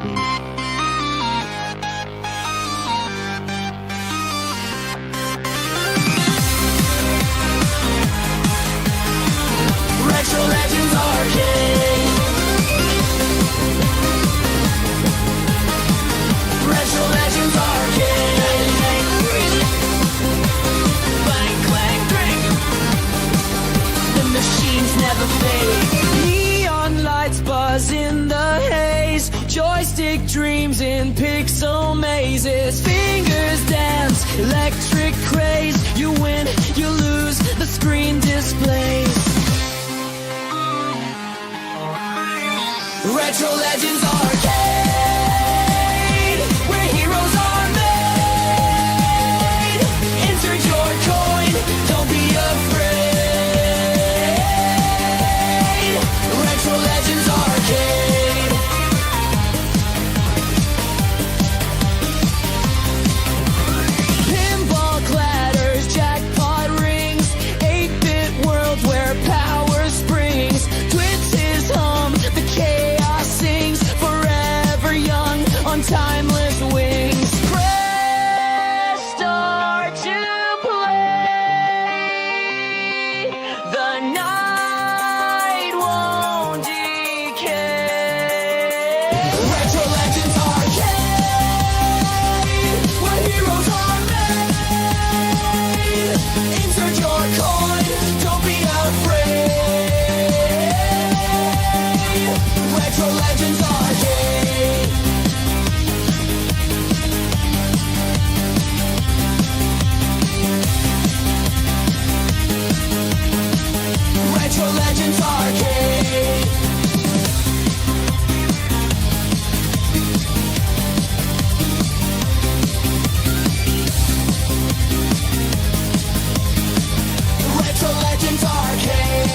Retro Legends Arcade. Retro Legends Arcade. Bang, clang, drink. The machines never fade. Neon lights buzz in the haze. Joystick dreams in pixel mazes. Fingers dance, electric craze. You win, you lose, the screen displays. Retro Legends Arcade, where heroes are made. Insert your coin, don't be afraid. Retro Legends Arcade. Pinball clatters, jackpot rings. 8-bit world where power springs. Twitches hum, the chaos sings. Forever young on timeless wings. Press start to play. The night won't decay. Retro Legends Arcade, where heroes are made. Insert your coin, don't be afraid. Retro Legends Arcade. Retro Legends Arcade. Retro Legends Arcade.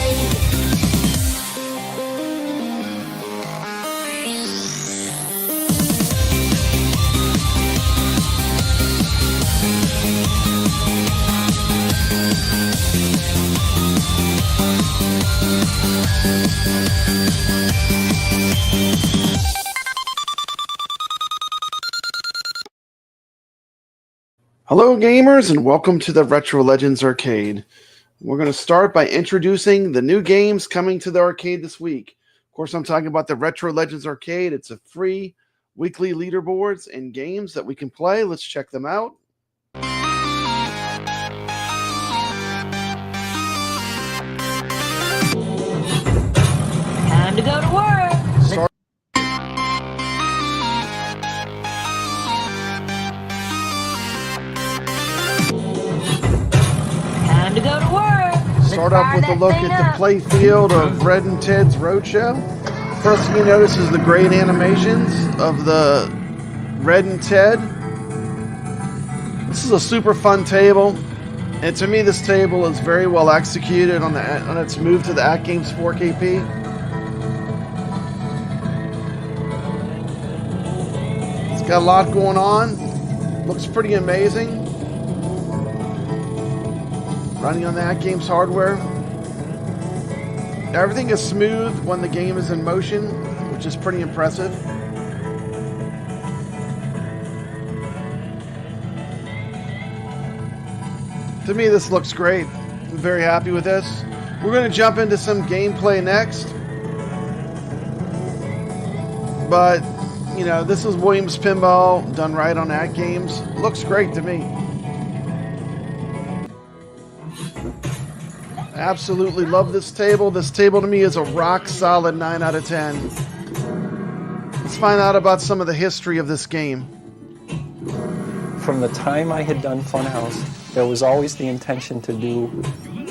Hello gamers and welcome to the Retro Legends Arcade. We're going to start by introducing the new games coming to the arcade this week. Of course, I'm talking about the Retro Legends Arcade. It's a free weekly leaderboards and games that we can play. Let's check them out. Time to go to work. Start Time to go to work. Start off with a look at the play field of Red and Ted's Roadshow. First thing you notice is the great animations of the Red and Ted. This is a super fun table, and to me this table is very well executed on its move to the AtGames 4KP. It's got a lot going on. Looks pretty amazing. Running on the AtGames hardware. Everything is smooth when the game is in motion, which is pretty impressive. To me, this looks great. I'm very happy with this. We're going to jump into some gameplay next. But, you know, this is Williams Pinball done right on AtGames. Looks great to me. Absolutely love this table. This table to me is a rock solid 9 out of 10. Let's find out about some of the history of this game. From the time I had done Funhouse, there was always the intention to do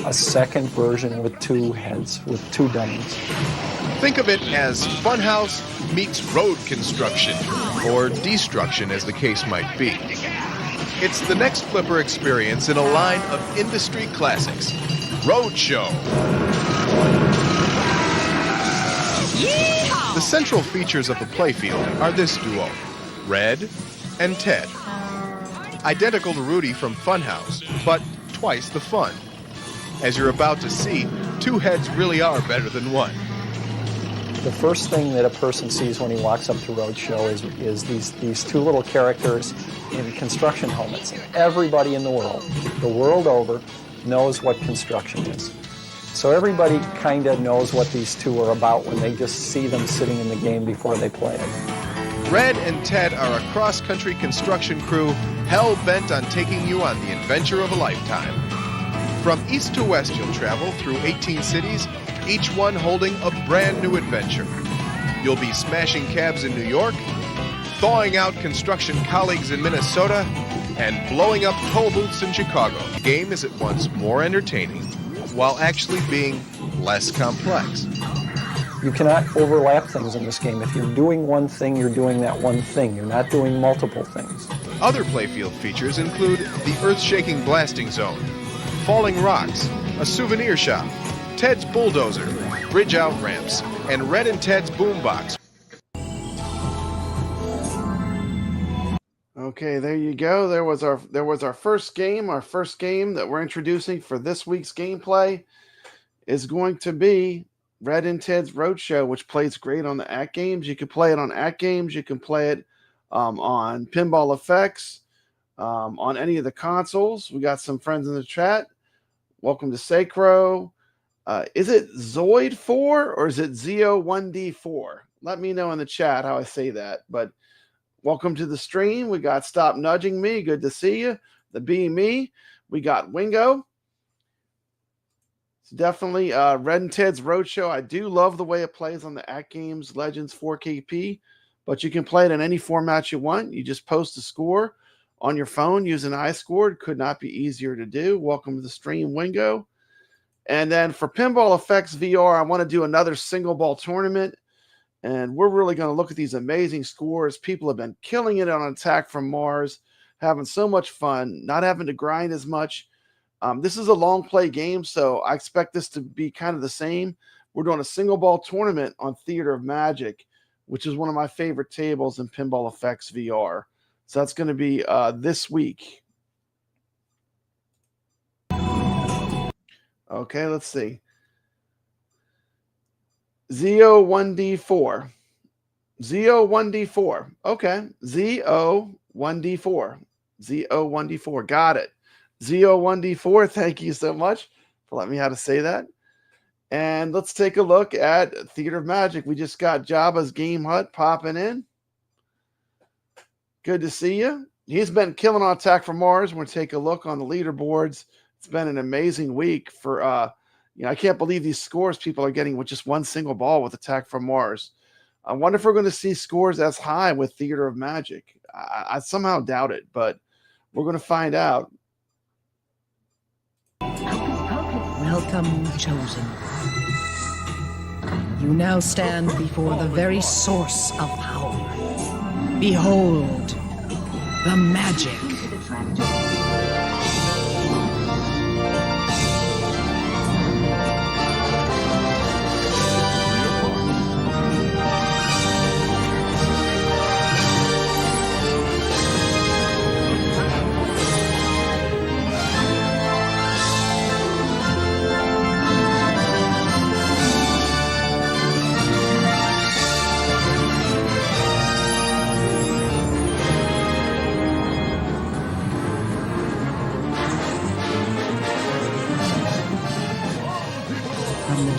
a second version with 2 heads, with 2 dummies. Think of it as Funhouse meets road construction, or destruction as the case might be. It's the next flipper experience in a line of industry classics. Roadshow. Yeehaw! The central features of the playfield are this duo, Red and Ted. Identical to Rudy from Funhouse, but twice the fun. As you're about to see, 2 heads really are better than 1. the first thing that a person sees when he walks up to Roadshow is these two little characters in construction helmets. And everybody in the world over, knows what construction is. So everybody kind of knows what these two are about when they just see them sitting in the game before they play it. Red and Ted are a cross-country construction crew hell-bent on taking you on the adventure of a lifetime. From east to west you'll travel through 18 cities, each one holding a brand new adventure. You'll be smashing cabs in New York, thawing out construction colleagues in Minnesota, and blowing up toll booths in Chicago. The game is at once more entertaining, while actually being less complex. You cannot overlap things in this game. If you're doing one thing, you're doing that one thing. You're not doing multiple things. Other playfield features include the earth-shaking blasting zone, falling rocks, a souvenir shop, Ted's bulldozer, bridge out ramps, and Red and Ted's boombox. Okay, there you go. There was our first game. Our first game that we're introducing for this week's gameplay is going to be Red and Ted's Roadshow, which plays great on the AtGames. You can play it on AtGames. You can play it on Pinball Effects, on any of the consoles. We got some friends in the chat. Welcome to Sacro. Is it Zoid 4 or is it Zio1D4? Let me know in the chat how I say that. But welcome to the stream. We got Stop Nudging Me. Good to see you. The Be Me. We got Wingo. It's definitely Red and Ted's Roadshow. I do love the way it plays on the AtGames Legends 4KP, but you can play it in any format you want. You just post a score on your phone using iScored. Could not be easier to do. Welcome to the stream, Wingo. And then for Pinball Effects VR, I want to do another single ball tournament. And we're really going to look at these amazing scores. People have been killing it on Attack from Mars, having so much fun, not having to grind as much. This is a long play game, so I expect this to be kind of the same. We're doing a single ball tournament on Theater of Magic, which is one of my favorite tables in Pinball Effects VR. So that's going to be this week. Okay, let's see. Zio1D4. Zio1D4. Okay. Zio1D4. Zio1D4. Got it. Zio1D4. Thank you so much for letting me know how to say that. And let's take a look at Theater of Magic. We just got Jabba's Game Hut popping in. Good to see you. He's been killing on Attack from Mars. We're going to take a look on the leaderboards. It's been an amazing week for, I can't believe these scores people are getting with just one single ball with Attack from Mars. I wonder if we're going to see scores as high with Theater of Magic. I somehow doubt it, but we're going to find out. Welcome, Chosen. You now stand before the very source of power. Behold, the magic.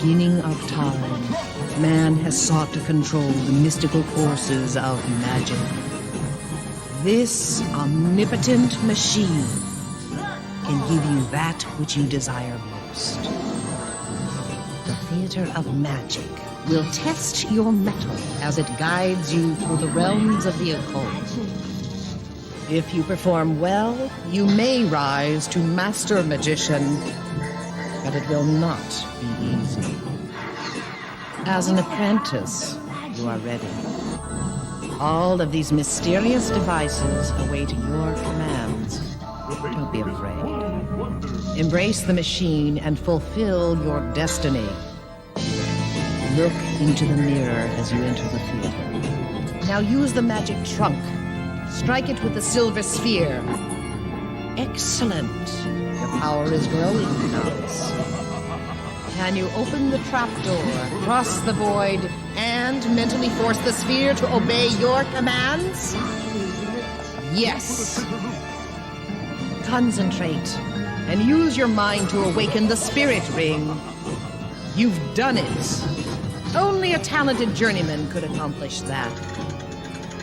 Beginning of time, man has sought to control the mystical forces of magic. This omnipotent machine can give you that which you desire most. The Theater of Magic will test your mettle as it guides you through the realms of the occult. If you perform well, you may rise to Master Magician, but it will not be easy. As an apprentice, you are ready. All of these mysterious devices await your commands. Don't be afraid. Embrace the machine and fulfill your destiny. Look into the mirror as you enter the theater. Now use the magic trunk. Strike it with the silver sphere. Excellent. Your power is growing, novice. Can you open the trapdoor, cross the void, and and mentally force the sphere to obey your commands? Yes. Concentrate and use your mind to awaken the spirit ring. You've done it. Only a talented journeyman could accomplish that.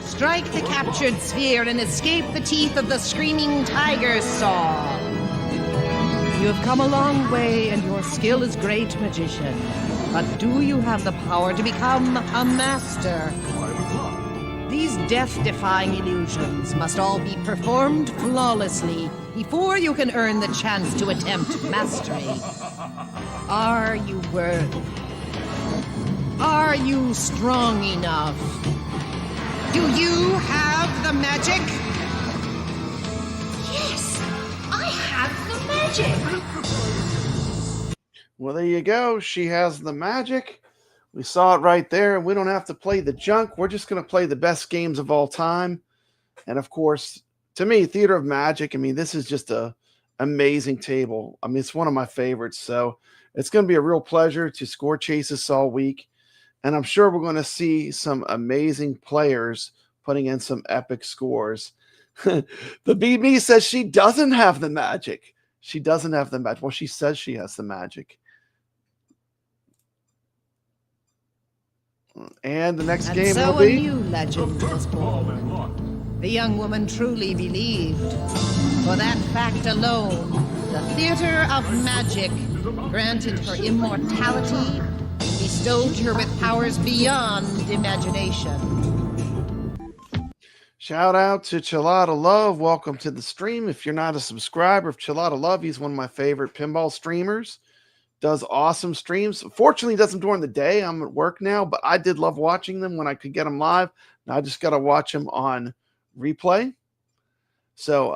Strike the captured sphere and escape the teeth of the screaming tiger's saw. You have come a long way, and your skill is great, magician. But do you have the power to become a master? These death-defying illusions must all be performed flawlessly before you can earn the chance to attempt mastery. Are you worthy? Are you strong enough? Do you have the magic? Yes, I have the magic. Well, there you go. She has the magic. We saw it right there, and we don't have to play the junk. We're just going to play the best games of all time. And, of course, to me, Theater of Magic, I mean, this is just a amazing table. I mean, it's one of my favorites. So it's going to be a real pleasure to score chase this all week. And I'm sure we're going to see some amazing players putting in some epic scores. The BB says she doesn't have the magic. She doesn't have the magic. Well, she says she has the magic. And the next game so will be... a new legend was born. The young woman truly believed. For that fact alone, the Theater of Magic granted her immortality, bestowed her with powers beyond imagination. Shout out to Chilada Love. Welcome to the stream. If you're not a subscriber of Chilada Love, he's one of my favorite pinball streamers. Does awesome streams. Fortunately, he does them during the day. I'm at work now, but I did love watching them when I could get them live. Now I just got to watch them on replay. So,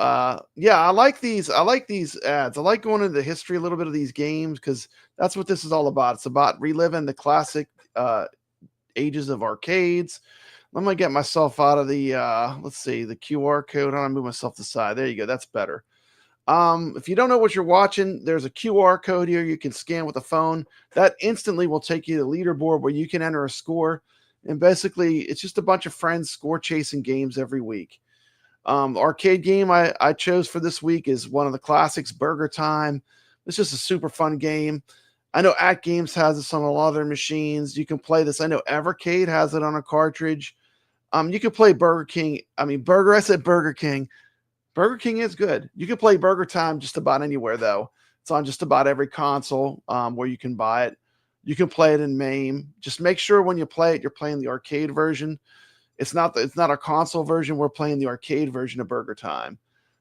yeah, I like these. I like these ads. I like going into the history a little bit of these games because that's what this is all about. It's about reliving the classic ages of arcades. I'm going to get myself out of the, let's see, the QR code. I'm going to move myself to the side. There you go. That's better. If you don't know what you're watching, there's a QR code here you can scan with a phone. That instantly will take you to the leaderboard where you can enter a score. And basically, it's just a bunch of friends score chasing games every week. Arcade game I chose for this week is one of the classics, Burger Time. It's just a super fun game. I know AtGames has this on a lot of their machines. You can play this. I know Evercade has it on a cartridge. You can play Burger King. I mean, I said Burger King. Burger King is good. You can play Burger Time just about anywhere, though. It's on just about every console where you can buy it. You can play it in MAME. Just make sure when you play it, you're playing the arcade version. It's not a console version. We're playing the arcade version of Burger Time.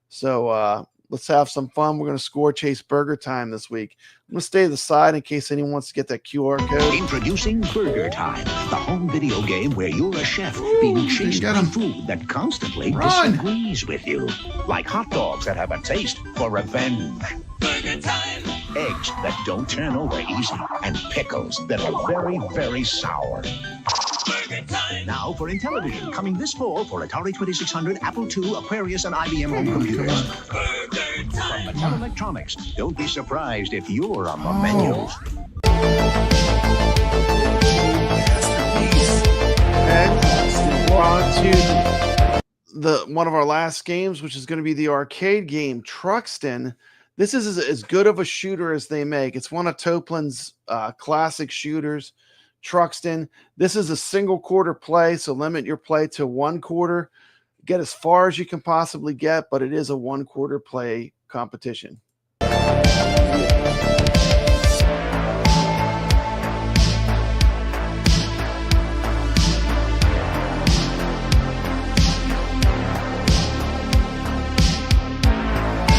So let's have some fun. We're going to score chase Burger Time this week. I'm going to stay to the side in case anyone wants to get that QR code. Introducing Burger Time, the home video game where you're a chef being chased by food that constantly disagrees with you. Like hot dogs that have a taste for revenge. Burger Time. Eggs that don't turn over easy. And pickles that are very, very sour. Burger Time. Now for Intellivision, coming this fall for Atari 2600, Apple II, Aquarius, and IBM home computers. Burger Time. From Mattel Electronics, don't be surprised if you're on the menu. And we're on to one of our last games, which is going to be the arcade game, Truxton. This is as good of a shooter as they make. It's one of TOAPLAN'S classic shooters. Truxton. This is a single quarter play, so limit your play to 1 quarter. Get as far as you can possibly get, but it is a 1 quarter play competition.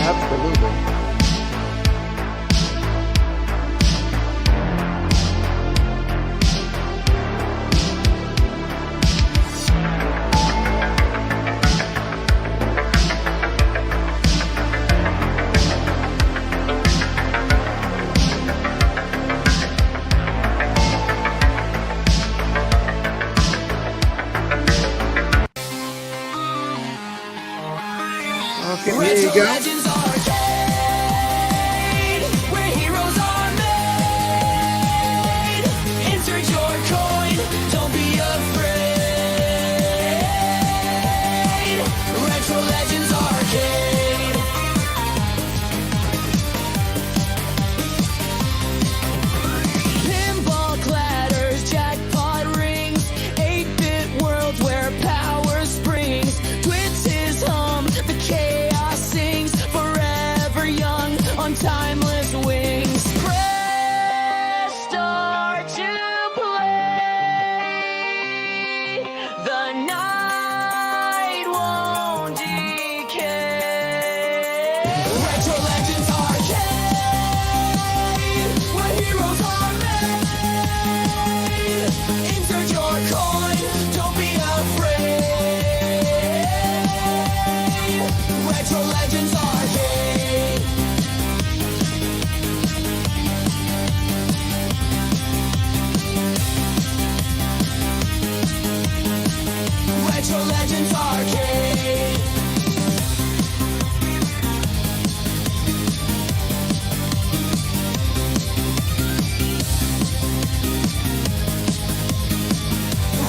Absolutely. Okay, here you go. Legends Arcade, where heroes are made. Insert your coin, don't be Legends Arcade.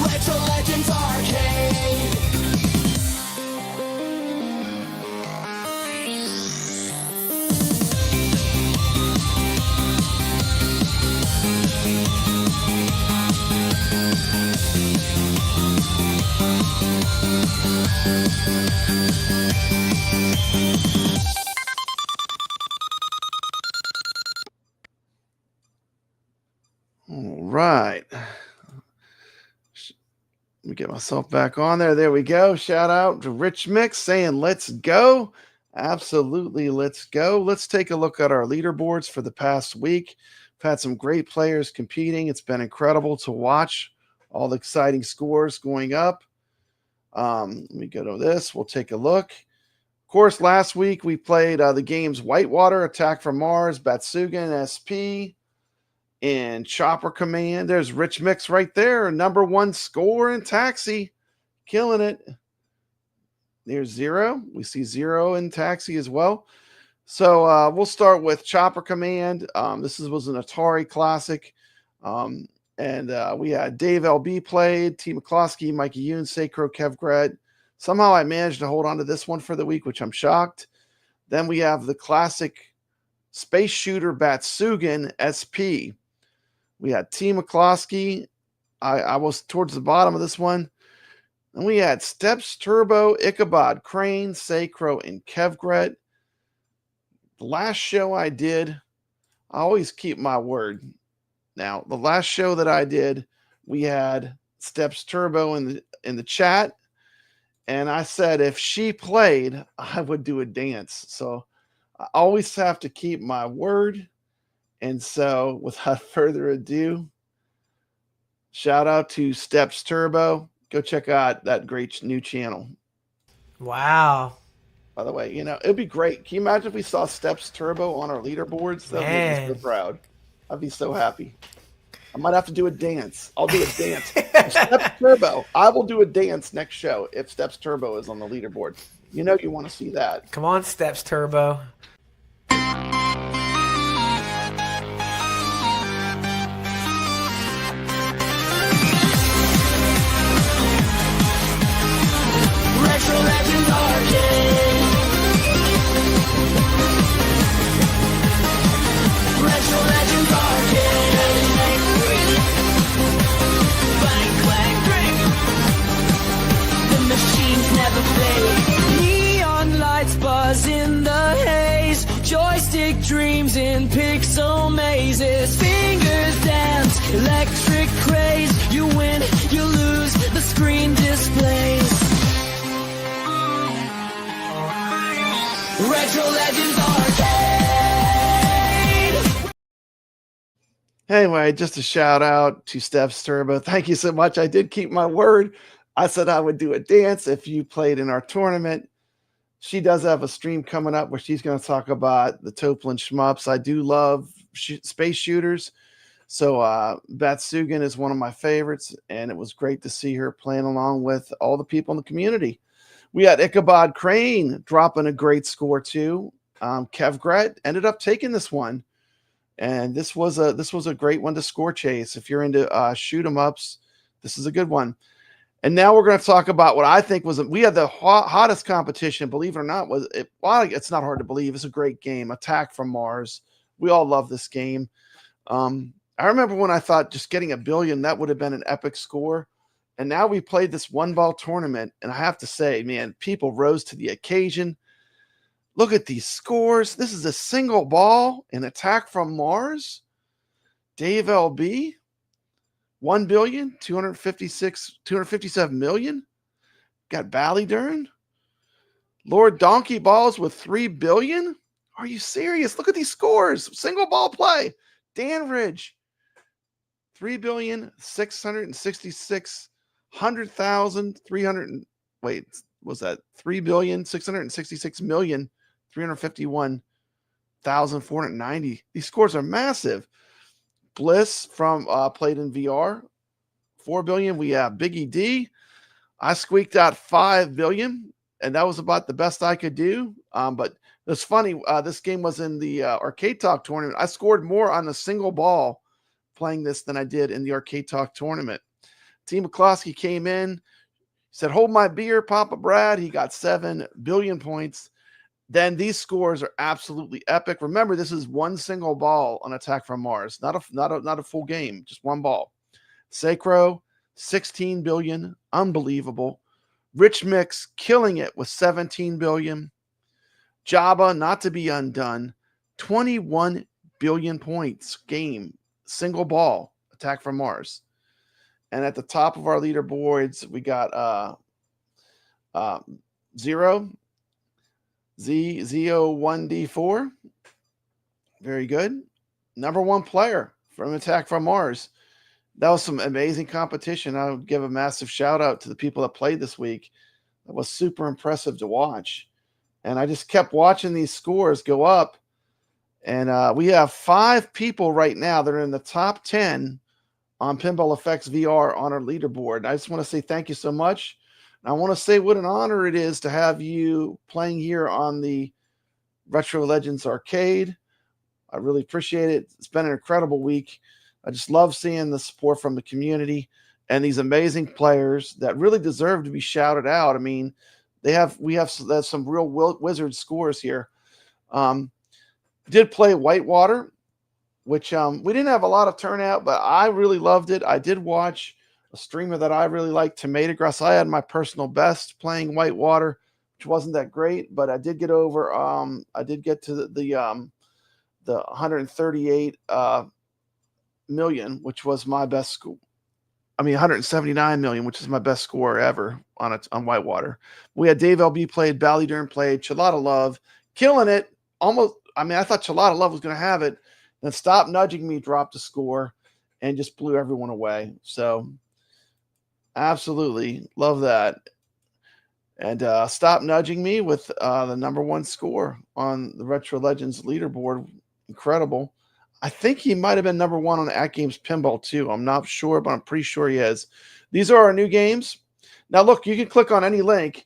Retro Legends Arcade. All right. Let me get myself back on there. There we go. Shout out to Rich Mix saying, let's go. Absolutely, let's go. Let's take a look at our leaderboards for the past week. We've had some great players competing. It's been incredible to watch all the exciting scores going up. Let me go to this. We'll take a look. Of course, last week we played the games Whitewater, Attack from Mars, Batsugan, SP, and Chopper Command. There's Rich Mix right there. #1 score in Taxi. Killing it. There's 0. We see 0 in Taxi as well. So we'll start with Chopper Command. This was an Atari classic. And we had Dave LB played, T. McCloskey, Mikey Yoon, Sacro, Kev Gret. Somehow I managed to hold on to this one for the week, which I'm shocked. Then we have the classic Space Shooter Batsugan SP. We had T. McCloskey. I was towards the bottom of this one. And we had StepsTurbo, Ichabod Crane, Sacro, and Kevgret. The last show I did, I always keep my word. Now, the last show that I did, we had StepsTurbo in the chat. And I said if she played, I would do a dance. So I always have to keep my word. And so without further ado, shout out to StepsTurbo. Go check out that great new channel. Wow. By the way, you know, it'd be great. Can you imagine if we saw StepsTurbo on our leaderboards? That would make me so proud. I'd be so happy. I might have to do a dance. I'll do a dance. StepsTurbo. I will do a dance next show if StepsTurbo is on the leaderboard. You know you want to see that. Come on, StepsTurbo. Retro Legends Arcade. Retro Legends Arcade. Bang, clang, drink. The machines never fade. Neon lights buzz in the haze. Joystick dreams in pixel mazes. Fingers dance, electric craze. You win, you lose, the screen displays. Retro Legends Arcade. Anyway, just a shout out to StepsTurbo. Thank you so much. I did keep my word. I said I would do a dance if you played in our tournament. She does have a stream coming up where she's going to talk about the TOAPLAN'S shmups. I do love space shooters. So Batsugan is one of my favorites, and it was great to see her playing along with all the people in the community. We had Ichabod Crane dropping a great score too. Kev Gret ended up taking this one, and this was a great one to score chase. If you're into shoot 'em ups, this is a good one. And now we're going to talk about what I think we had the hottest competition. Believe it or not, it's not hard to believe. It's a great game. Attack from Mars. We all love this game. I remember when I thought just getting 1 billion, that would have been an epic score. And now we played this one ball tournament, and I have to say, man, people rose to the occasion. Look at these scores. This is a single ball in Attack from Mars. Dave LB, 257 million. Got Ballydurn. Lord Donkey Balls with 3 billion. Are you serious? Look at these scores. Single ball play. Danridge, 3,666,100,000. Wait, was that 3,666,351,490? These scores are massive. Bliss from played in VR, 4 billion. We have Biggie D. I squeaked out 5 billion, and that was about the best I could do. But it's funny. This game was in the Arcade Talk tournament. I scored more on a single ball playing this than I did in the Arcade Talk tournament. T. McCloskey came in, said, "Hold my beer, Papa Brad." He got 7 billion points. Then these scores are absolutely epic. Remember, this is one single ball on Attack from Mars, not a full game, just one ball. Sacro, 16 billion, unbelievable. Rich Mix killing it with 17 billion. Jabba, not to be undone, 21 billion points game, single ball, Attack from Mars. And at the top of our leaderboards, we got Zero, ZO1D4. Very good. Number 1 player from Attack from Mars. That was some amazing competition. I would give a massive shout out to the people that played this week. That was super impressive to watch. And I just kept watching these scores go up. And we have 5 people right now that are in the top 10 on Pinball Effects VR on our leaderboard. And I just want to say thank you so much. And I want to say what an honor it is to have you playing here on the Retro Legends Arcade. I really appreciate it. It's been an incredible week. I just love seeing the support from the community and these amazing players that really deserve to be shouted out. I mean, we have some real wizard scores here. Did play Whitewater, which we didn't have a lot of turnout, but I really loved it. I did watch a streamer that I really liked, Tomato Grass. I had my personal best playing Whitewater, which wasn't that great, but I did get over. I did get to the 138 million, which was my best score. I mean, 179 million, which is my best score ever on Whitewater. We had Dave LB played, Bally Dern played, Chalada Love, killing it. Almost, I mean, I thought Chalada Love was going to have it. Then Stop Nudging Me dropped the score and just blew everyone away. So, absolutely love that. And Stop Nudging Me with the number 1 score on the Retro Legends leaderboard. Incredible. I think he might have been number 1 on AtGames Pinball too. I'm not sure, but I'm pretty sure he is. These are our new games. Now, look, you can click on any link.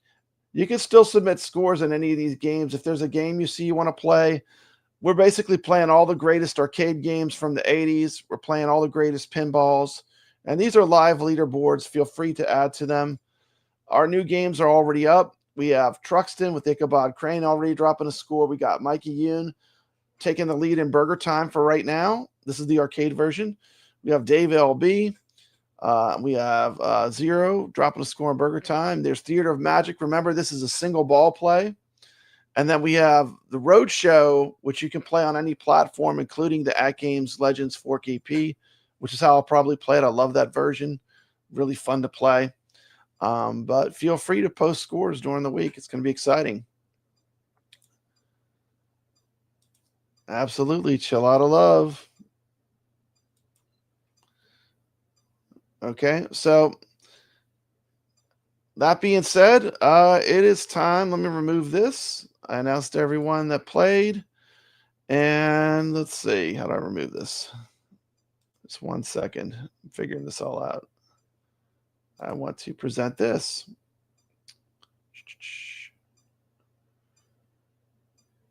You can still submit scores in any of these games. If there's a game you see you want to play, we're basically playing all the greatest arcade games from the 80s. We're playing all the greatest pinballs. And these are live leaderboards. Feel free to add to them. Our new games are already up. We have Truxton with Ichabod Crane already dropping a score. We got Mikey Yoon taking the lead in Burger Time for right now. This is the arcade version. We have Dave LB. We have Zero dropping a score in Burger Time. There's Theater of Magic. Remember, this is a single ball play. And then we have the Road Show, which you can play on any platform, including the AtGames Legends 4KP, which is how I'll probably play it. I love that version. Really fun to play. But feel free to post scores during the week. It's going to be exciting. Absolutely. Chalada Love. Okay. So that being said, it is time. Let me remove this. I announced to everyone that played. And let's see. How do I remove this? Just 1 second. I'm figuring this all out. I want to present this.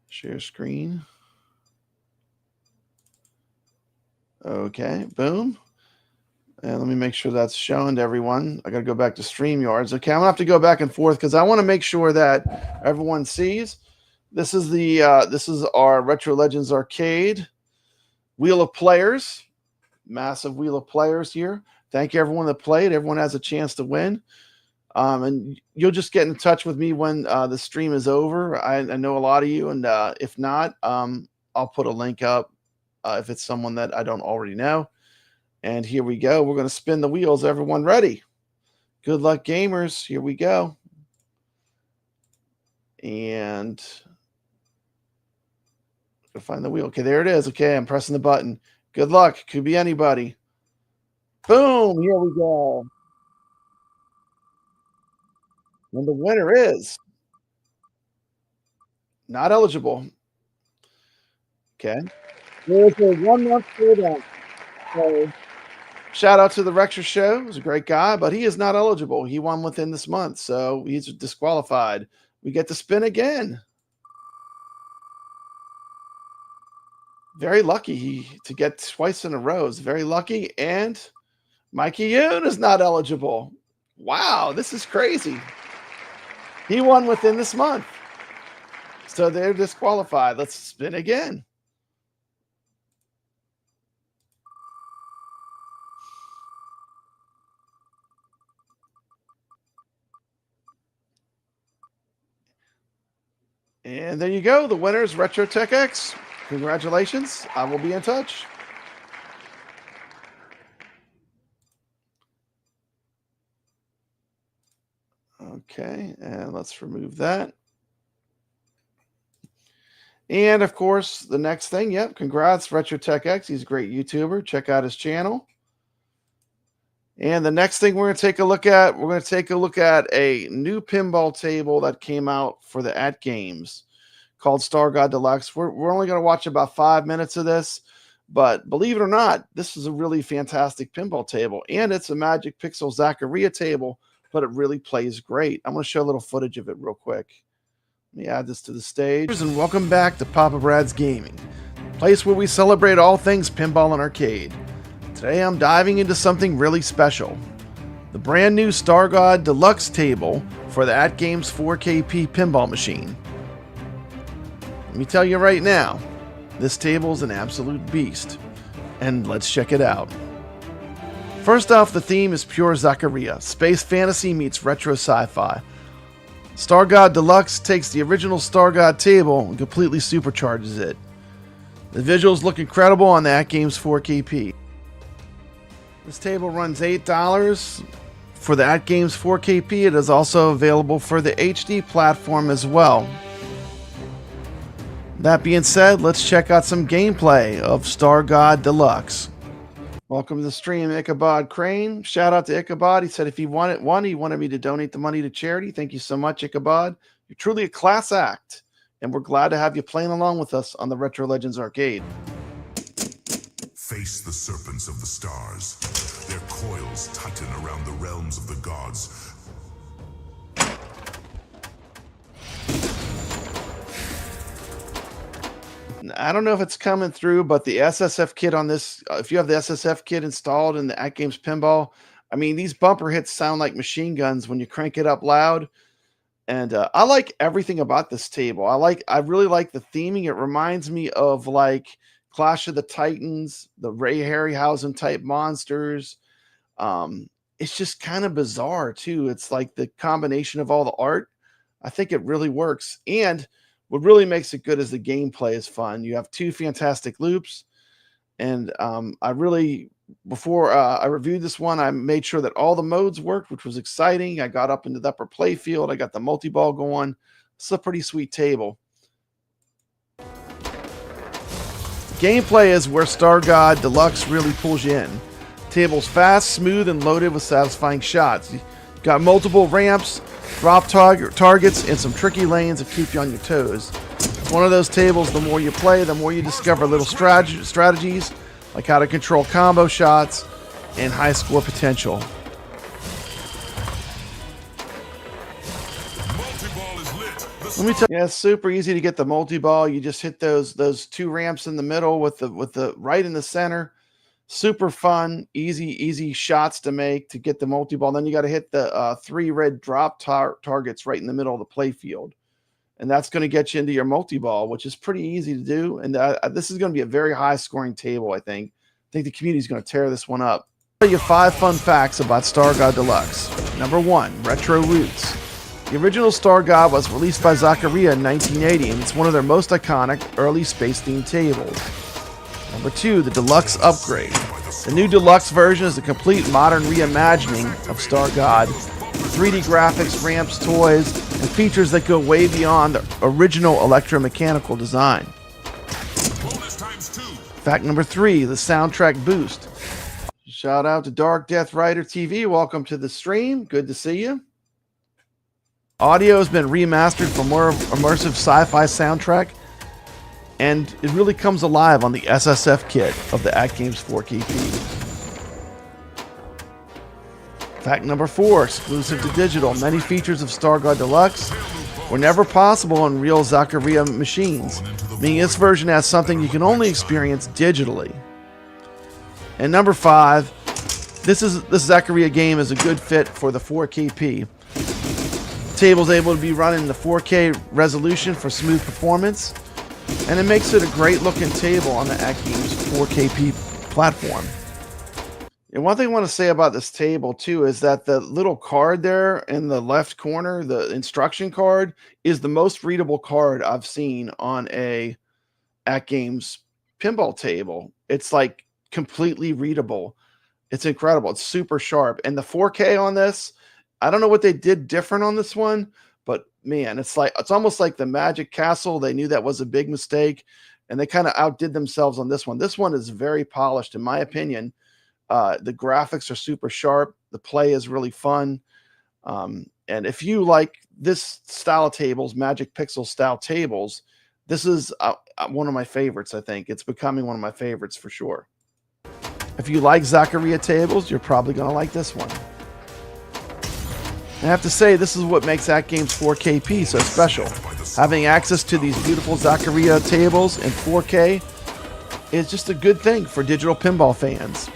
Share screen. Okay, boom. And let me make sure that's shown to everyone. I got to go back to StreamYards. Okay, I'm going to have to go back and forth because I want to make sure that everyone sees. This is our Retro Legends Arcade Wheel of Players. Massive Wheel of Players here. Thank you, everyone that played. Everyone has a chance to win. And you'll just get in touch with me when the stream is over. I know a lot of you, and if not, I'll put a link up if it's someone that I don't already know. And here we go. We're going to spin the wheels. Everyone ready? Good luck, gamers. Here we go. And I'll find the wheel. Okay, there it is. Okay, I'm pressing the button. Good luck. Could be anybody. Boom. Here we go. And the winner is not eligible. Okay. There's a 1 month cooldown. So Shout out to the Rexer Show. He's a great guy, but he is not eligible. He won within this month, so he's disqualified. We get to spin again. Very lucky to get twice in a row. Is very lucky. And Mikey Yoon is not eligible. Wow, this is crazy. He won within this month. So they're disqualified. Let's spin again. And there you go. The winner is Retro Tech X. Congratulations. I will be in touch. Okay, and let's remove that. And of course, the next thing, yep, congrats, Retro Tech X. He's a great YouTuber. Check out his channel. And the next thing we're going to take a look at, a new pinball table that came out for the AtGames called Star God Deluxe. We're only going to watch about 5 minutes of this, but believe it or not, this is a really fantastic pinball table, and it's a Magic Pixel Zaccaria table, but it really plays great. I'm going to show a little footage of it real quick. Let me add this to the stage. And welcome back to Papa Brad's Gaming, the place where we celebrate all things pinball and arcade. Today I'm diving into something really special. The brand new Star God Deluxe table for the AtGames 4KP pinball machine. Let me tell you right now, this table is an absolute beast. And let's check it out. First off, the theme is pure Zaccaria. Space fantasy meets retro sci-fi. Star God Deluxe takes the original Star God table and completely supercharges it. The visuals look incredible on the AtGames 4KP. This table runs $8 for the AtGames 4KP. It is also available for the HD platform as well. That being said, let's check out some gameplay of Star God Deluxe. Welcome to the stream, Ichabod Crane. Shout out to Ichabod. He said if he wanted me to donate the money to charity. Thank you so much, Ichabod. You're truly a class act, and we're glad to have you playing along with us on the Retro Legends Arcade. Face the serpents of the stars. Their coils tighten around the realms of the gods. I don't know if it's coming through, but the SSF kit on this, if you have the SSF kit installed in the AtGames Pinball, I mean, these bumper hits sound like machine guns when you crank it up loud. And I like everything about this table. I really like the theming. It reminds me of like Clash of the Titans, the Ray Harryhausen type monsters. It's just kind of bizarre too. It's like the combination of all the art. I think it really works. And what really makes it good is the gameplay is fun. You have 2 fantastic loops. And before I reviewed this one, I made sure that all the modes worked, which was exciting. I got up into the upper play field. I got the multi-ball going. It's a pretty sweet table. Gameplay is where Star God Deluxe really pulls you in. Table's fast, smooth, and loaded with satisfying shots. You got multiple ramps, drop targets, and some tricky lanes that keep you on your toes. It's one of those tables, the more you play, the more you discover little strategies, like how to control combo shots and high score potential. Let me tell you, it's super easy to get the multi-ball. You just hit those 2 ramps in the middle with the right in the center. Super fun, easy shots to make to get the multi-ball. Then you got to hit the 3 red drop targets right in the middle of the play field. And that's going to get you into your multi-ball, which is pretty easy to do. And this is going to be a very high-scoring table, I think. I think the community is going to tear this one up. I'll tell you 5 fun facts about Star God Deluxe. Number 1, retro roots. The original Star God was released by Zaccaria in 1980, and it's one of their most iconic early space-themed tables. Number 2, the Deluxe upgrade. The new Deluxe version is a complete modern reimagining of Star God. 3D graphics, ramps, toys, and features that go way beyond the original electromechanical design. Fact number 3, the soundtrack boost. Shout out to Dark Death Rider TV. Welcome to the stream. Good to see you. Audio has been remastered for more immersive sci-fi soundtrack, and it really comes alive on the SSF kit of the AtGames 4KP. Fact number 4, exclusive to digital. Many features of StarGuard Deluxe were never possible on real Zaccaria machines, meaning this version has something you can only experience digitally. And number 5, this Zaccaria game is a good fit for the 4KP. The table is able to be run in the 4K resolution for smooth performance, and it makes it a great looking table on the AtGames 4KP platform. And one thing I want to say about this table too is that the little card there in the left corner, the instruction card, is the most readable card I've seen on a AtGames pinball table. It's like completely readable. It's incredible. It's super sharp. And the 4K on this, I don't know what they did different on this one, but man, it's almost like the Magic Castle. They knew that was a big mistake, and they kind of outdid themselves on this one. This one is very polished, in my opinion. The graphics are super sharp. The play is really fun. And if you like this style of tables, Magic Pixel style tables, this is one of my favorites, I think. It's becoming one of my favorites for sure. If you like Zaccaria tables, you're probably going to like this one. I have to say, this is what makes AtGames 4KP so special. Having access to these beautiful Zaccaria tables in 4K is just a good thing for digital pinball fans.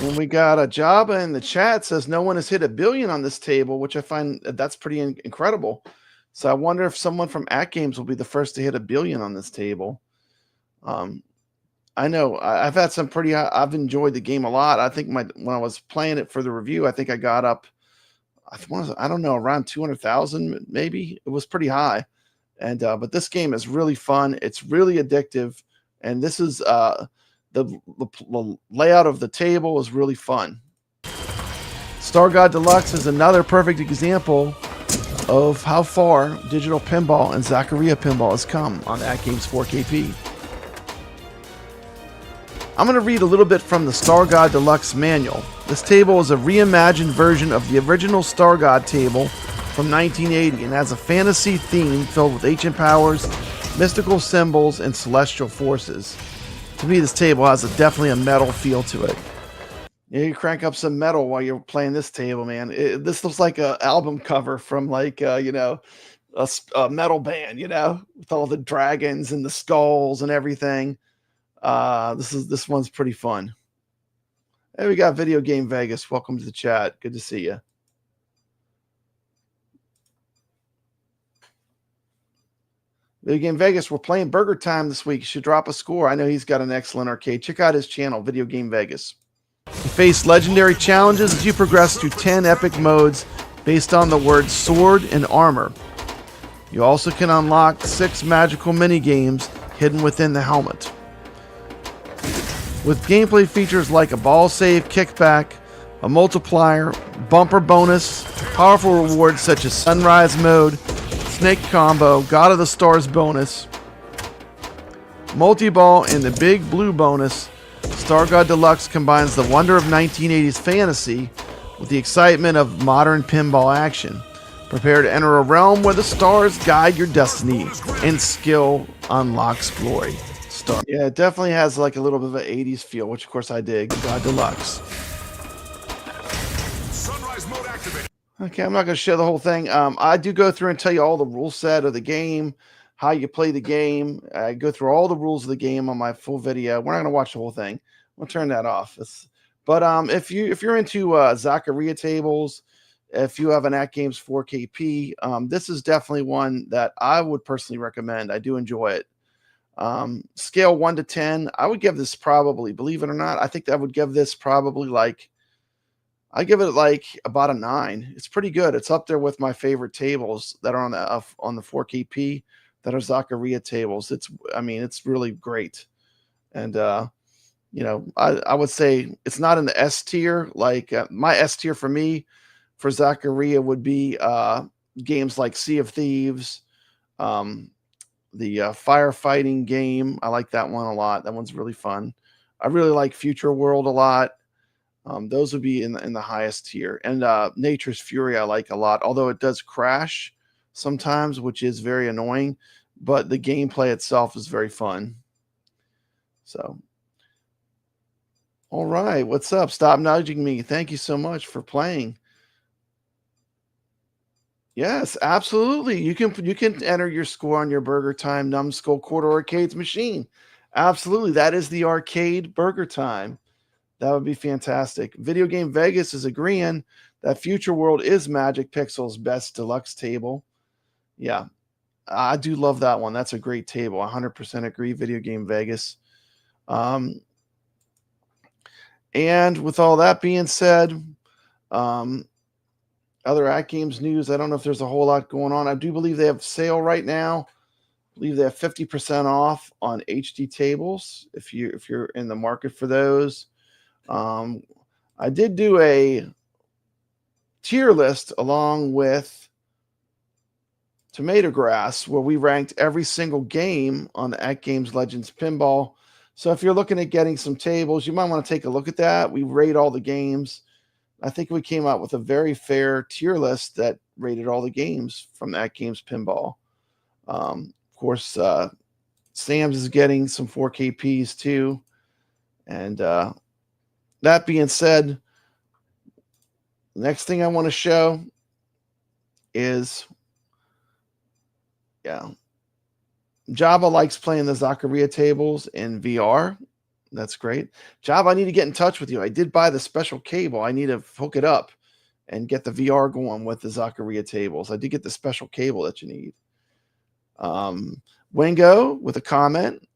And we got a Jabba in the chat says no one has hit 1 billion on this table, which I find that's pretty incredible. So I wonder if someone from AtGames will be the first to hit 1 billion on this table. I know I've had some pretty. I've enjoyed the game a lot. I think when I was playing it for the review, I think I got up. I don't know, around 200,000 maybe. It was pretty high, and but this game is really fun. It's really addictive, and this is the layout of the table is really fun. StarGuard Deluxe is another perfect example of how far digital pinball and Zaccaria pinball has come on AtGames 4KP. I'm going to read a little bit from the StarGuard Deluxe manual. This table is a reimagined version of the original StarGuard table from 1980 and has a fantasy theme filled with ancient powers, mystical symbols, and celestial forces. To me, this table has definitely a metal feel to it. You crank up some metal while you're playing this table, man. This looks like an album cover from like, a metal band, with all the dragons and the skulls and everything. This one's pretty fun. Hey, we got VideoGameVegas. Welcome to the chat. Good to see you. VideoGameVegas, we're playing Burger Time this week. You should drop a score. I know he's got an excellent arcade. Check out his channel, VideoGameVegas. You face legendary challenges as you progress through 10 epic modes based on the words sword and armor. You also can unlock 6 magical mini-games hidden within the helmet. With gameplay features like a ball save kickback, a multiplier, bumper bonus, powerful rewards such as Sunrise Mode, Snake Combo, God of the Stars bonus, multi-ball, and the Big Blue bonus, StarGuard Deluxe combines the wonder of 1980s fantasy with the excitement of modern pinball action. Prepare to enter a realm where the stars guide your destiny and skill unlocks glory. Yeah, it definitely has like a little bit of an 80s feel, which of course I dig. God Deluxe. Sunrise mode activated. Okay, I'm not going to show the whole thing. I do go through and tell you all the rule set of the game, how you play the game. I go through all the rules of the game on my full video. We're not going to watch the whole thing. We'll turn that off. But if you're into Zaccaria tables, if you have an AtGames 4KP, this is definitely one that I would personally recommend. I do enjoy it. Scale 1 to 10, I would give this probably, believe it or not, I think I would give this probably like, I give it like about a 9. It's pretty good. It's up there with my favorite tables that are on the 4KP that are Zaccaria tables. It's really great. And I would say it's not in the S tier. Like my S tier for me for Zaccaria would be games like Sea of Thieves, the firefighting game. I like that one a lot. That one's really fun. I really like Future World a lot. Those would be in the highest tier. And Nature's Fury I like a lot, although it does crash sometimes, which is very annoying, but the gameplay itself is very fun. So All right, what's up? Stop nudging me. Thank you so much for playing. Yes, absolutely. You can enter your score on your Burger Time Numbskull Quarter Arcades machine. Absolutely. That is the arcade Burger Time. That would be fantastic. Video Game Vegas is agreeing that Future World is Magic Pixel's best deluxe table. Yeah, I do love that one. That's a great table. 100% agree. Video Game Vegas. And with all that being said, other AtGames news, I don't know if there's a whole lot going on. I do believe they have sale right now. I believe they have 50% off on HD tables if you're in the market for those. I did do a tier list along with Tomato Grass where we ranked every single game on the AtGames Legends Pinball. So if you're looking at getting some tables, you might want to take a look at that. We rate all the games. I think we came out with a very fair tier list that rated all the games from AtGames Pinball. Of course, Sam's is getting some 4KPs too. And that being said, the next thing I want to show is, Java likes playing the Zaccaria tables in VR. That's great. Java, I need to get in touch with you. I did buy the special cable. I need to hook it up and get the VR going with the Zaccaria tables. I did get the special cable that you need. Wingo with a comment.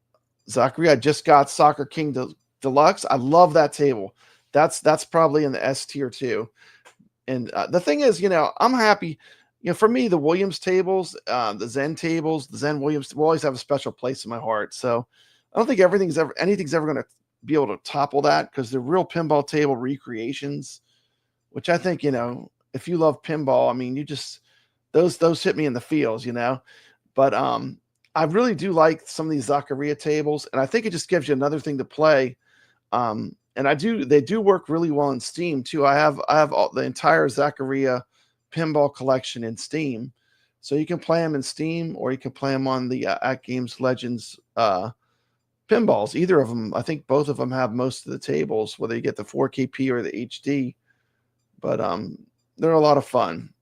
Zaccaria, I just got Soccer King Deluxe. I love that table. That's probably in the S tier too. And the thing is, I'm happy. For me, the Williams tables, the Zen tables, the Zen Williams will always have a special place in my heart. So I don't think anything's ever going to be able to topple that because they're real pinball table recreations, which I think, if you love pinball, I mean, you just, those hit me in the feels, but I really do like some of these Zaccaria tables, and I think it just gives you another thing to play. And they do work really well in Steam too. I have the entire Zaccaria pinball collection in Steam, so you can play them in Steam or you can play them on the AtGames Legends pinballs. Either of them, I think both of them have most of the tables, whether you get the 4KP or the HD. But they're a lot of fun.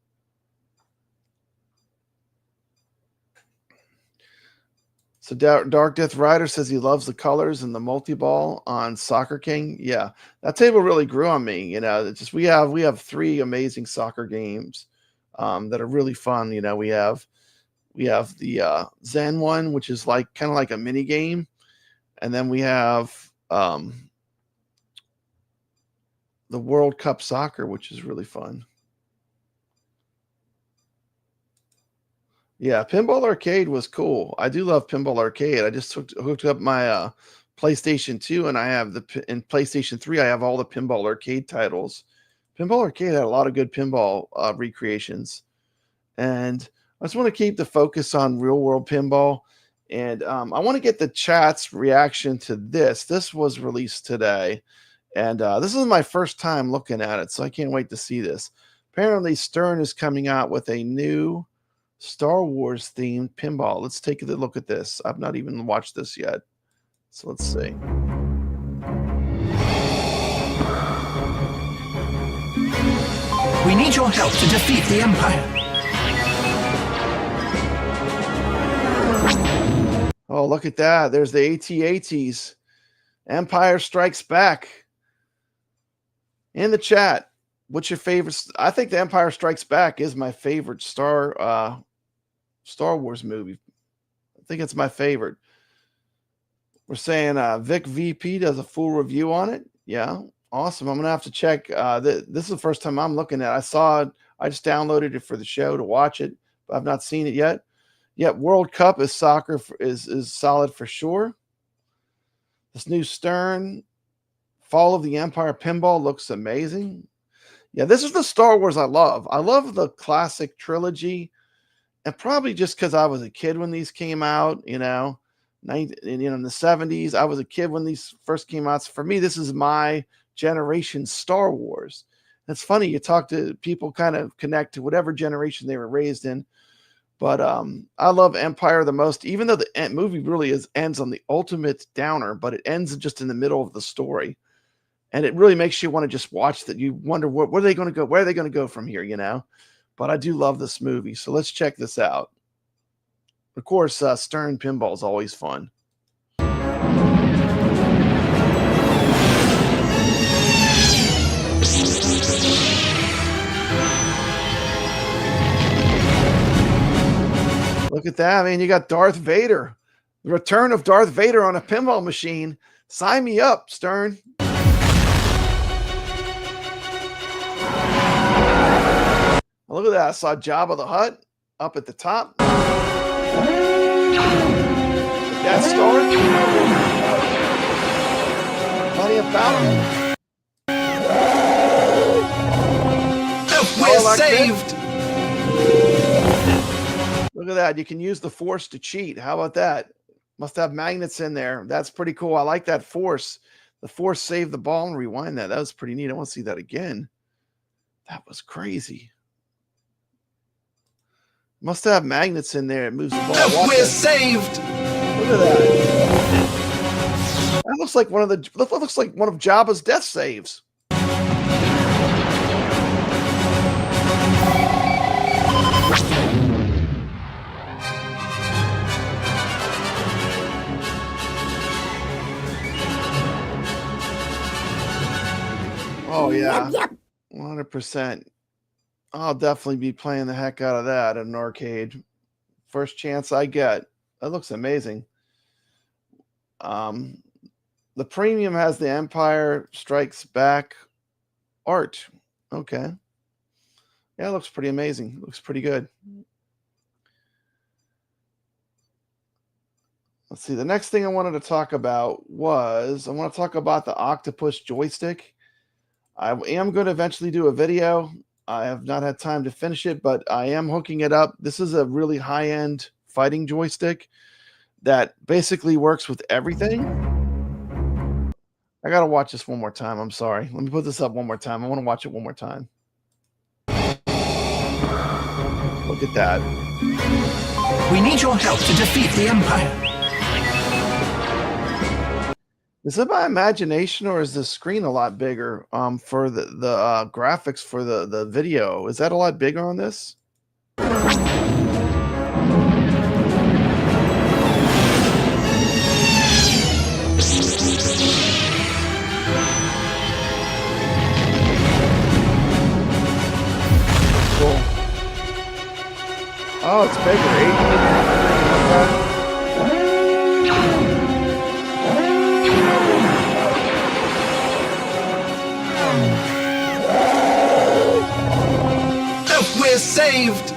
So Dark Death Rider says he loves the colors and the multi-ball on Soccer King. Yeah, that table really grew on me. It's just we have 3 amazing soccer games that are really fun. We have the Zen one, which is kind of like a mini game, and then we have the World Cup Soccer, which is really fun. Yeah, Pinball Arcade was cool. I do love Pinball Arcade. I just hooked up my PlayStation 2, and I have in PlayStation 3, I have all the Pinball Arcade titles. Pinball Arcade had a lot of good pinball recreations. And I just want to keep the focus on real-world pinball. And I want to get the chat's reaction to this. This was released today. And this is my first time looking at it, so I can't wait to see this. Apparently, Stern is coming out with a new Star Wars themed pinball. Let's take a look at this. I've not even watched this yet. So let's see. We need your help to defeat the Empire. Oh, look at that. There's the AT-ATs. Empire Strikes Back. In the chat, what's your favorite? I think the Empire Strikes Back is my favorite Star Wars movie. I think it's my favorite. We're saying Vic VP does a full review on it. Yeah, awesome. I'm going to have to check. This is the first time I'm looking at it. I just downloaded it for the show to watch it, but I've not seen it yet. Yep, World Cup is soccer is solid for sure. This new Stern Fall of the Empire pinball looks amazing. Yeah, this is the Star Wars I love. I love the classic trilogy, and probably just because I was a kid when these came out, in the 70s. I was a kid when these first came out. So for me, this is my generation's Star Wars. It's funny, you talk to people, kind of connect to whatever generation they were raised in. But I love Empire the most, even though the movie really ends on the ultimate downer, but it ends just in the middle of the story. And it really makes you want to just watch that. You wonder where are they going to go? Where are they going to go from here? But I do love this movie. So let's check this out. Of course, Stern Pinball is always fun. Look at that. I mean, you got Darth Vader. The return of Darth Vader on a pinball machine. Sign me up, Stern. Look at that. I saw Jabba the Hutt up at the top. Death Star. Plenty of Falcon. We're saved! Look at that. You can use the Force to cheat. How about that? Must have magnets in there. That's pretty cool. I like that Force. The Force saved the ball and rewind that. That was pretty neat. I want to see that again. That was crazy. Must have magnets in there. It moves the ball. We're saved! Look at that. That looks like one of Jabba's death saves. Oh yeah, 100%. I'll definitely be playing the heck out of that at an arcade. First chance I get. That looks amazing. The premium has the Empire Strikes Back art. Okay. Yeah, it looks pretty amazing. Looks pretty good. Let's see. The next thing I wanted to talk about was I want to talk about the OCTOPUS joystick. I am going to eventually do a video. I have not had time to finish it, but I am hooking it up. This is a really high-end fighting joystick that basically works with everything. I got to watch this one more time. I'm sorry. Let me put this up one more time. I want to watch it one more time. Look at that. We need your help to defeat the Empire. Is it my imagination, or is the screen a lot bigger for the graphics for the video? Is that a lot bigger on this? Cool. Oh, it's bigger. 8. We're saved!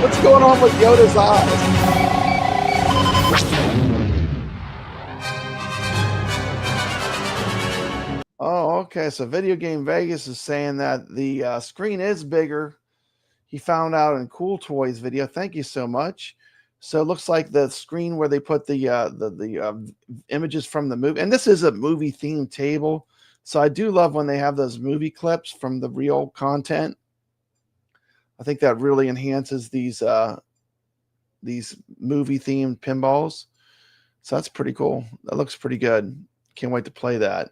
What's going on with Yoda's eyes? Oh, okay. So Video Game Vegas is saying that the screen is bigger. He found out in Cool Toys video. Thank you so much. So it looks like the screen where they put the images from the movie, and this is a movie themed table. So I do love when they have those movie clips from the real content. I think that really enhances these movie themed pinballs. So that's pretty cool. That looks pretty good. Can't wait to play that.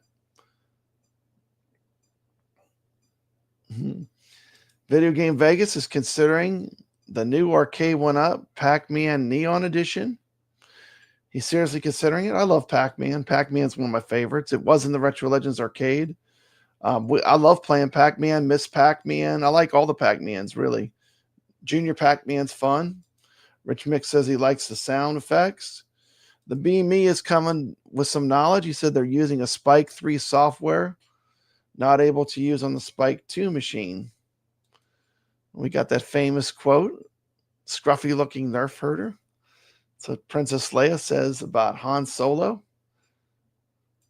Video Game Vegas is considering the new arcade one-up Pac-Man Neon Edition. He's seriously considering it. I love Pac-Man. Pac-Man's one of my favorites. It was in the Retro Legends arcade. I love playing Pac-Man, Miss Pac-Man. I like all the Pac-Mans, really. Junior Pac-Man's fun. Rich Mix says he likes the sound effects. The BME is coming with some knowledge. He said they're using a Spike 3 software, not able to use on the Spike 2 machine. We got that famous quote, scruffy-looking Nerf herder. So Princess Leia says about Han Solo.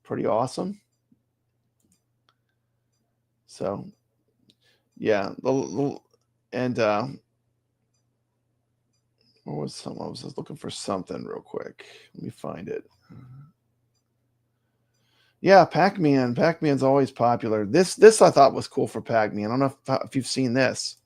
Pretty awesome. So, yeah. And what was some? I was looking for something real quick. Let me find it. Yeah, Pac-Man. Pac-Man's always popular. This I thought was cool for Pac-Man. I don't know if you've seen this.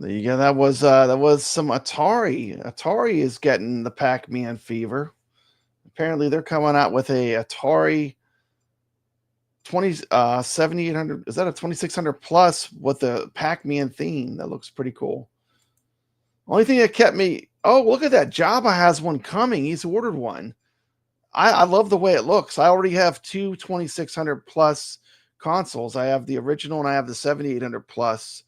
There you go. That was some Atari. Atari is getting the Pac-Man fever. Apparently, they're coming out with a Atari 7800. Is that a 2600 plus with the Pac-Man theme? That looks pretty cool. Only thing that kept me. Oh, look at that! Jabba has one coming. He's ordered one. I love the way it looks. I already have two 2600 plus consoles. I have the original and I have the 7800 plus.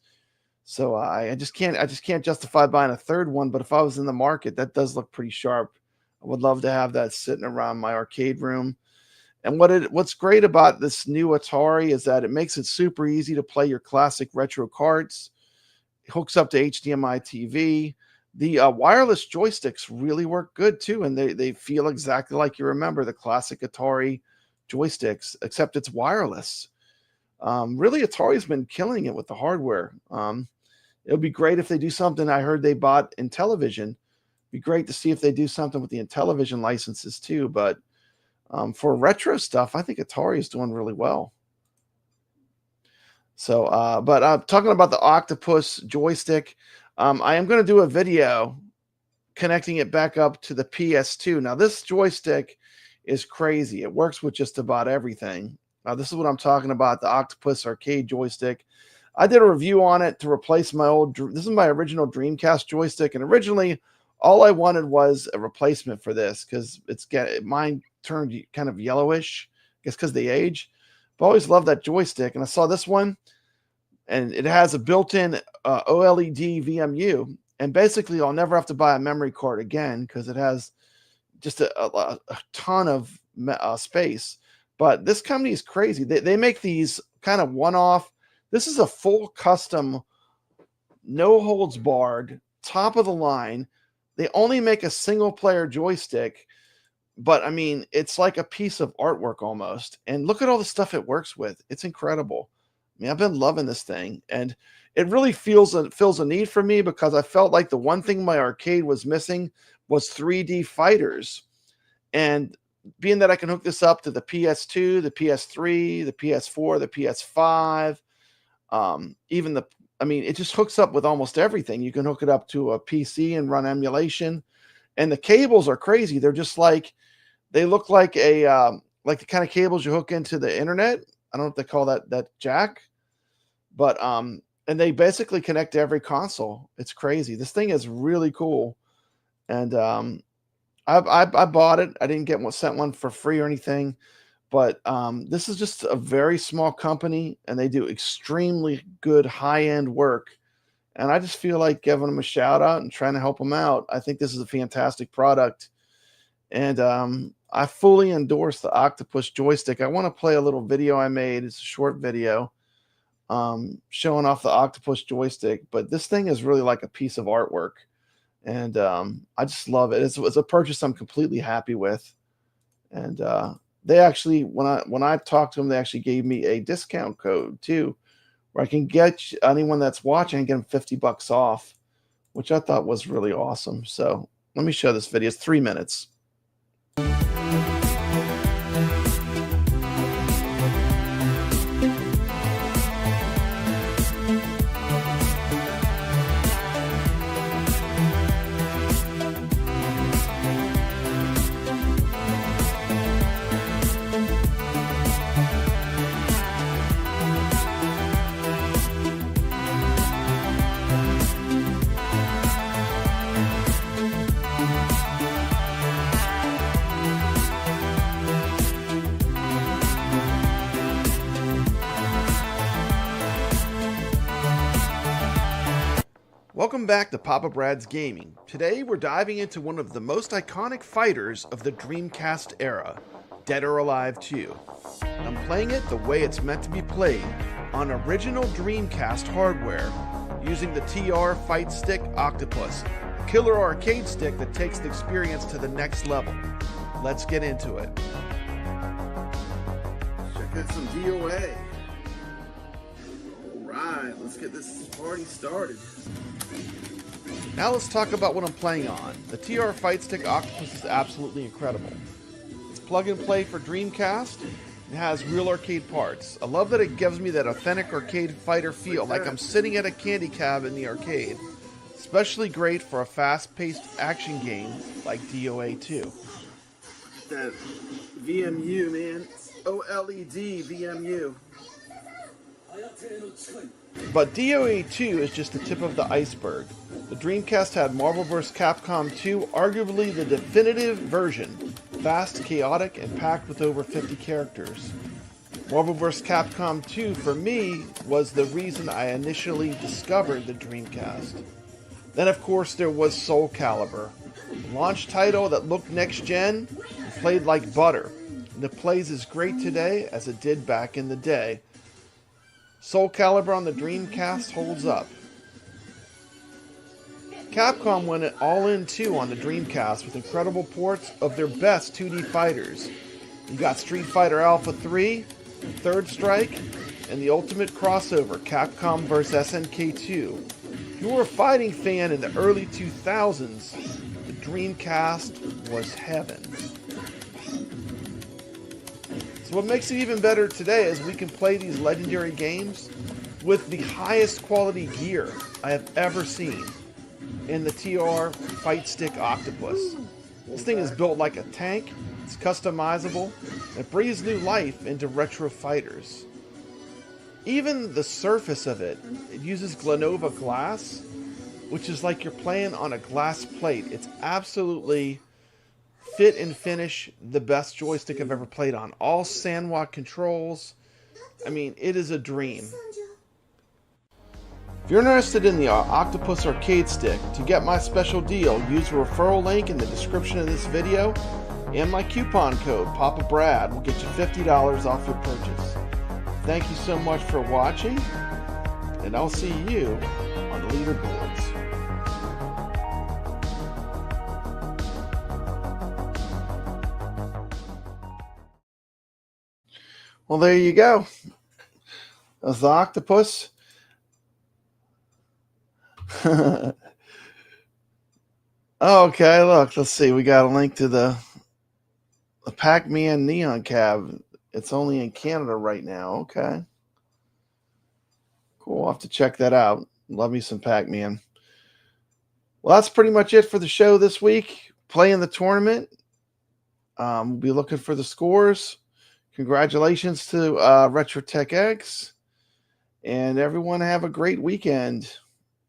So I just can't justify buying a third one. But if I was in the market, that does look pretty sharp. I would love to have that sitting around my arcade room. And what's great about this new Atari is that it makes it super easy to play your classic retro carts. It hooks up to HDMI TV. The wireless joysticks really work good too, and they feel exactly like you remember the classic Atari joysticks, except it's wireless. Really, Atari's been killing it with the hardware. It would be great if they do something. I heard they bought in television. It'd be great to see if they do something with the Intellivision licenses too. But for retro stuff, I think Atari is doing really well. So, but talking about the OCTOPUS joystick, I am going to do a video connecting it back up to the PS2. Now, this joystick is crazy. It works with just about everything. This is what I'm talking about, the OCTOPUS arcade joystick. I did a review on it to replace my old. This is my original Dreamcast joystick, and originally all I wanted was a replacement for this because mine turned kind of yellowish. I guess because they age. But I always loved that joystick, and I saw this one, and it has a built-in OLED VMU, and basically I'll never have to buy a memory card again because it has just a ton of space. But this company is crazy. They make these kind of one-off. This is a full custom, no holds barred, top of the line. They only make a single player joystick, but I mean, it's like a piece of artwork almost. And look at all the stuff it works with. It's incredible. I mean, I've been loving this thing, and it really fills a need for me because I felt like the one thing my arcade was missing was 3D fighters. And being that I can hook this up to the PS2, the PS3, the PS4, the PS5, it just hooks up with almost everything. You can hook it up to a PC and run emulation, and the cables are crazy. They're just like, they look like like the kind of cables you hook into the internet. I don't know what they call that jack, but and they basically connect to every console. It's crazy. This thing is really cool, and I bought it. I didn't get sent one for free or anything. But this is just a very small company, and they do extremely good high-end work. And I just feel like giving them a shout-out and trying to help them out. I think this is a fantastic product. And I fully endorse the OCTOPUS joystick. I want to play a little video I made. It's a short video showing off the OCTOPUS joystick. But this thing is really like a piece of artwork. And I just love it. It's a purchase I'm completely happy with. And they actually, when I talked to them, they actually gave me a discount code too, where I can get anyone that's watching and get them $50 off, which I thought was really awesome. So let me show this video. It's 3 minutes. Welcome back to Papa Brad's Gaming. Today we're diving into one of the most iconic fighters of the Dreamcast era, Dead or Alive 2. I'm playing it the way it's meant to be played, on original Dreamcast hardware, using the TR Fight Stick OCTOPUS, a killer arcade stick that takes the experience to the next level. Let's get into it. Check out some DOA. Alright, let's get this party started. Now let's talk about what I'm playing on. The TR Fight Stick OCTOPUS is absolutely incredible. It's plug and play for Dreamcast. It has real arcade parts. I love that it gives me that authentic arcade fighter feel, like I'm sitting at a candy cab in the arcade. Especially great for a fast-paced action game like DOA 2. That VMU, man. OLED VMU. But DOA 2 is just the tip of the iceberg. The Dreamcast had Marvel vs. Capcom 2, arguably the definitive version. Fast, chaotic, and packed with over 50 characters. Marvel vs. Capcom 2, for me, was the reason I initially discovered the Dreamcast. Then, of course, there was Soul Calibur. A launch title that looked next-gen, played like butter. And it plays as great today as it did back in the day. Soul Calibur on the Dreamcast holds up. Capcom went all in too on the Dreamcast with incredible ports of their best 2D fighters. You got Street Fighter Alpha 3, Third Strike, and the ultimate crossover, Capcom vs. SNK 2. If you were a fighting fan in the early 2000s, the Dreamcast was heaven. So what makes it even better today is we can play these legendary games with the highest quality gear I have ever seen in the TR Fight Stick Octopus. This thing is built like a tank, it's customizable, and it breathes new life into retro fighters. Even the surface of it uses Glenova glass, which is like you're playing on a glass plate. It's absolutely fit and finish the best joystick I've ever played on. All Sandwalk controls. I mean, it is a dream. If you're interested in the Octopus Arcade Stick, to get my special deal, use the referral link in the description of this video, and my coupon code, Papa Brad, will get you $50 off your purchase. Thank you so much for watching, and I'll see you on the leaderboards. Well, there you go. That's the Octopus. Okay, look, let's see. We got a link to the PAC-MAN Neon Cab. It's only in Canada right now. Okay. Cool. I'll have to check that out. Love me some Pac-Man. Well, that's pretty much it for the show this week. Playing the tournament. We'll be looking for the scores. Congratulations to Retro Tech X. And everyone have a great weekend.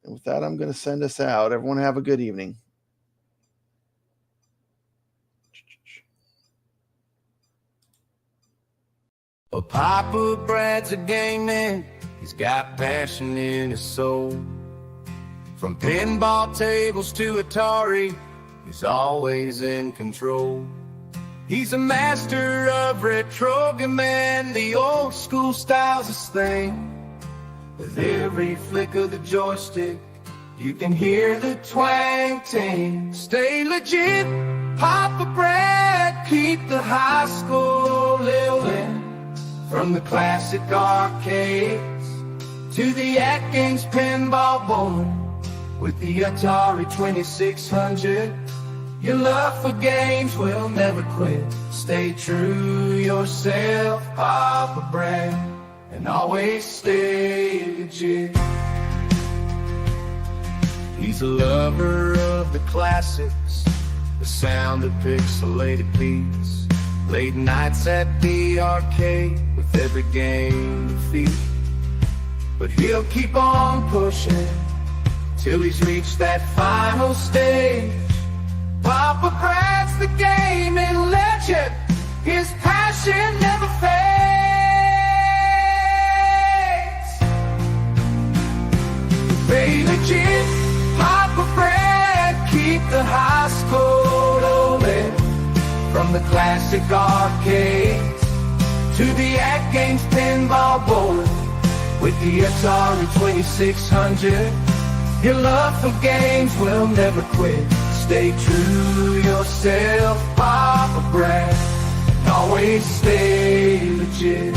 And with that, I'm going to send us out. Everyone have a good evening. Well, Papa Brad's a game man. He's got passion in his soul. From pinball tables to Atari, he's always in control. He's a master of retro game and the old school style's his thing. With every flick of the joystick, you can hear the twang ting. Stay legit, Papa Brad, keep the high school living. From the classic arcades to the AtGames pinball board, with the Atari 2600, your love for games will never quit. Stay true yourself, Papa Brad, and always stay legit. He's a lover of the classics, the sound of pixelated beats. Late nights at the arcade with every game defeat. But he'll keep on pushing till he's reached that final stage. Papa Brad's the gaming legend, his passion never fades. Stay legit, Papa Brad, keep the high school rolling. From the classic arcades to the AtGames pinball board, with the Atari 2600, your love for games will never quit. Stay true yourself, Papa Brad, and always stay legit.